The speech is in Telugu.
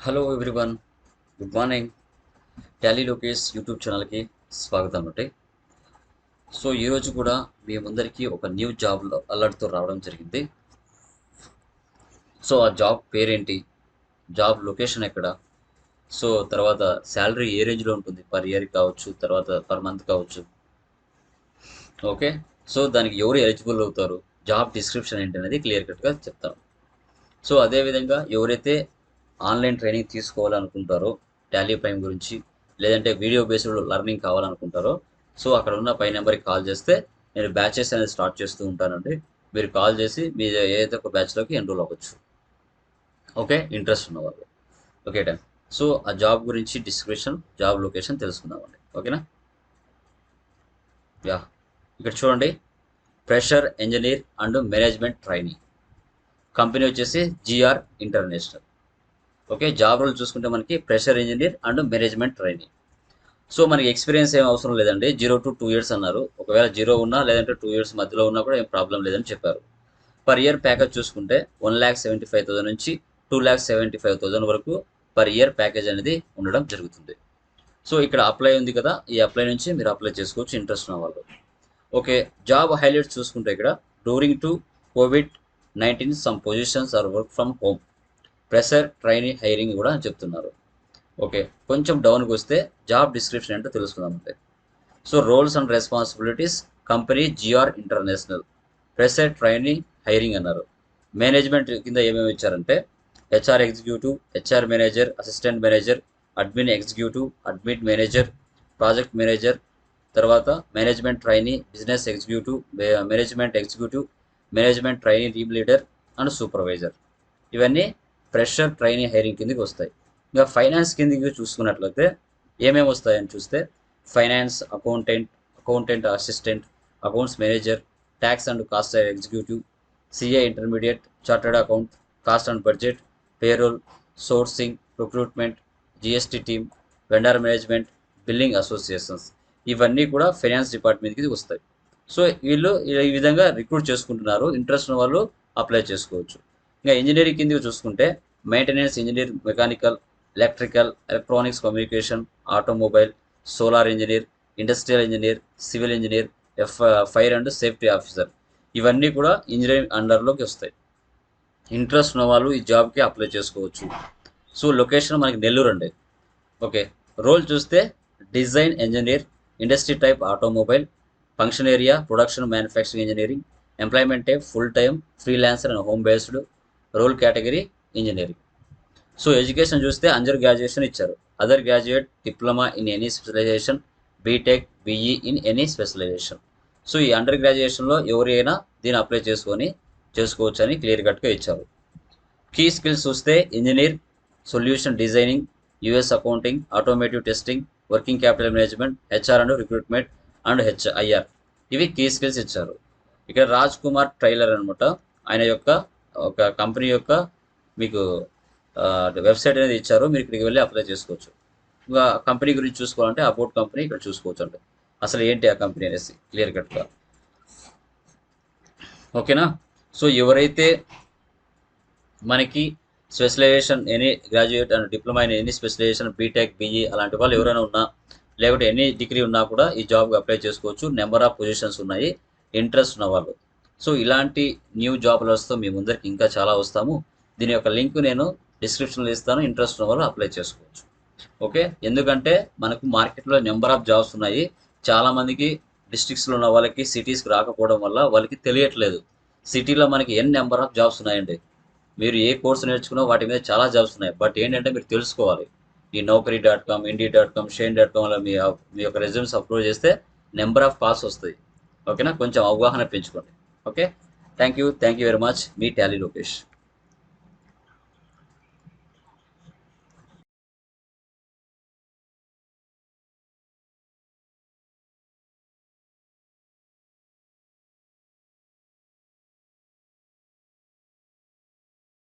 Hello everyone, good morning. Tally Lokesh YouTube ఛానల్కి స్వాగతం అండి. సో ఈరోజు కూడా మీ ముందరికి ఒక న్యూ జాబ్ అలర్ట్తో రావడం జరిగింది. సో ఆ జాబ్ పేరేంటి, జాబ్ లొకేషన్ ఎక్కడ, సో తర్వాత శాలరీ ఏ రేంజ్లో ఉంటుంది, పర్ ఇయర్ కావచ్చు, తర్వాత పర్ మంత్ కావచ్చు. ఓకే, సో దానికి ఎవరు ఎలిజిబుల్ అవుతారు, జాబ్ డిస్క్రిప్షన్ ఏంటి అనేది క్లియర్ కట్గా చెప్తాను. సో అదేవిధంగా ఎవరైతే ఆన్లైన్ ట్రైనింగ్ తీసుకోవాలనుకుంటారో టాలీ ప్రైమ్ గురించి, లేదంటే వీడియో బేస్డ్ లెర్నింగ్ కావాలనుకుంటారో, సో అక్కడ ఉన్న పై నెంబర్కి కాల్ చేస్తే నేను బ్యాచెస్ అనేది స్టార్ట్ చేస్తూ ఉంటానండి. మీరు కాల్ చేసి మీ ఏదైతే ఒక బ్యాచ్లోకి ఎన్రోల్ అవ్వచ్చు. ఓకే, ఇంట్రెస్ట్ ఉన్నవాళ్ళు. Okay time. సో ఆ జాబ్ గురించి డిస్క్రిప్షన్, జాబ్ లొకేషన్ తెలుసుకుందామండి. ఓకేనా? యా, ఇక్కడ చూడండి, fresher engineer and management training. Company వచ్చేసి GR international. Okay, job role చూసుకుంటే మనకి fresher engineer and management training. So మనకి ఎక్స్పీరియన్స్ ఏం అవసరం లేదండి, 0 to 2 years అన్నారు. ఒకవేళ 0 ఉన్నా లేదంటే 2 years మధ్యలో ఉన్నా కూడా ఏం ప్రాబ్లం లేదని చెప్పారు. పర్ ఇయర్ ప్యాకేజ్ చూసుకుంటే 1,75,000 నుంచి 2,75,000 వరకు పర్ ఇయర్ ప్యాకేజ్ అనేది ఉండడం జరుగుతుంది. సో ఇక్కడ అప్లై ఉంది కదా, ఈ అప్లై నుంచి మీరు అప్లై చేసుకోవచ్చు ఇంట్రెస్ట్ ఉన్న వాళ్ళు. ఓకే, జాబ్ హైలైట్స్ చూసుకుంటే ఇక్కడ during to COVID-19 some positions are work from home, fresher training hiring కూడా చెప్తున్నారు. ఓకే, కొంచెం డౌన్కి వస్తే జాబ్ డిస్క్రిప్షన్ ఏంటో తెలుసుకుందామంటే. So roles and responsibilities, company GR international, fresher training hiring అన్నారు. మేనేజ్మెంట్ కింద ఏమేమి ఇచ్చారంటే HR executive, HR manager, assistant manager, admin executive, admin manager, project manager, తర్వాత management trainee, business executive, management executive, management trainee, team leader and supervisor. ఇవన్నీ ఫ్రెషర్ ట్రైనీ హైరింగ్ కిందకి వస్తాయి. ఇంకా ఫైనాన్స్ కిందకి చూసుకున్నట్లయితే ఏమేమి వస్తాయని చూస్తే finance accountant, accountant assistant, accounts manager, tax and cost executive, CA intermediate, chartered account, cost and budget, payroll, sourcing, recruitment, GST team, vendor management, billing associations. ఇవన్నీ కూడా ఫైనాన్స్ డిపార్ట్మెంట్కి వస్తాయి. సో వీళ్ళు ఈ విధంగా రిక్రూట్ చేసుకుంటున్నారు. ఇంట్రెస్ట్ ఉన్న వాళ్ళు అప్లై చేసుకోవచ్చు. ఇంకా ఇంజనీరింగ్ కిందకి చూసుకుంటే maintenance engineer, mechanical, electrical, electronics, communication, automobile, solar engineer, industrial engineer, civil engineer, fire and safety officer. ఇవన్నీ కూడా ఇంజనీరింగ్ అండర్లోకి వస్తాయి. ఇంట్రెస్ట్ ఉన్న వాళ్ళు ఈ జాబ్కి అప్లై చేసుకోవచ్చు. సో లొకేషన్ మనకి నెల్లూరు అండి. ఓకే, రోల్ చూస్తే design engineer, industry type automobile, function area production manufacturing engineering, employment type full time, freelancer and home based, role category engineering. So education చూస్తే అండర్ గ్రాడ్యుయేషన్ ఇచ్చారు, other graduate diploma in any specialization, BTech, BE in any specialization. So ఈ అండర్ గ్రాడ్యుయేషన్లో ఎవరైనా దీన్ని అప్లై చేసుకోవచ్చు అని క్లియర్ కట్గా ఇచ్చారు. కీ స్కిల్స్ చూస్తే engineer, solution designing, US accounting, automotive testing, working capital management, HR and recruitment and HIR. ఇవి కీ స్కిల్స్ ఇచ్చారు. ఇక్కడ రాజ్ కుమార్ ట్రైలర్ అనమాట, ఆయన యొక్క ఒక కంపెనీ యొక్క మీకు వెబ్సైట్ అనేది ఇచ్చారు, మీరు ఇక్కడికి వెళ్ళి అప్లై చేసుకోవచ్చు. ఇంకా కంపెనీ గురించి చూసుకోవాలంటే అబౌట్ కంపెనీ ఇక్కడ చూసుకోవచ్చు అండి, అసలు ఏంటి ఆ కంపెనీ అనేసి క్లియర్ కట్గా. ఓకేనా? సో ఎవరైతే మనకి specialization any graduate and diploma in any specialization, BTech, BE అలాంటి వాళ్ళు ఎవరైనా ఉన్నా, లేకుంటే ఎనీ డిగ్రీ ఉన్నా కూడా ఈ జాబ్కి అప్లై చేసుకోవచ్చు. నెంబర్ ఆఫ్ పొజిషన్స్ ఉన్నాయి, ఇంట్రెస్ట్ ఉన్న వాళ్ళు. సో ఇలాంటి న్యూ జాబ్లర్స్తో మీ ముందరికి ఇంకా చాలా వస్తాము. దీని యొక్క లింక్ నేను డిస్క్రిప్షన్లో ఇస్తాను, ఇంట్రెస్ట్ ఉన్న వాళ్ళు అప్లై చేసుకోవచ్చు. ఓకే, ఎందుకంటే మనకు మార్కెట్లో నెంబర్ ఆఫ్ జాబ్స్ ఉన్నాయి. చాలామందికి డిస్ట్రిక్ట్స్లో ఉన్న వాళ్ళకి సిటీస్కి రాకపోవడం వల్ల వాళ్ళకి తెలియట్లేదు. సిటీలో మనకి నెంబర్ ఆఫ్ జాబ్స్ ఉన్నాయండి. మీరు ఏ కోర్సు నేర్చుకున్నా వాటి మీద చాలా జాబ్స్ ఉన్నాయి. బట్ ఏంటంటే మీరు తెలుసుకోవాలి. ఈ Naukri.com, Indeed.com, Shane.comలో మీ యొక్క రెజ్యూమ్స్ అప్లోడ్ చేస్తే నెంబర్ ఆఫ్ కాల్స్ వస్తాయి. ఓకేనా? కొంచెం అవగాహన పెంచుకోండి. Okay, thank you very much. Me Tally Lokesh.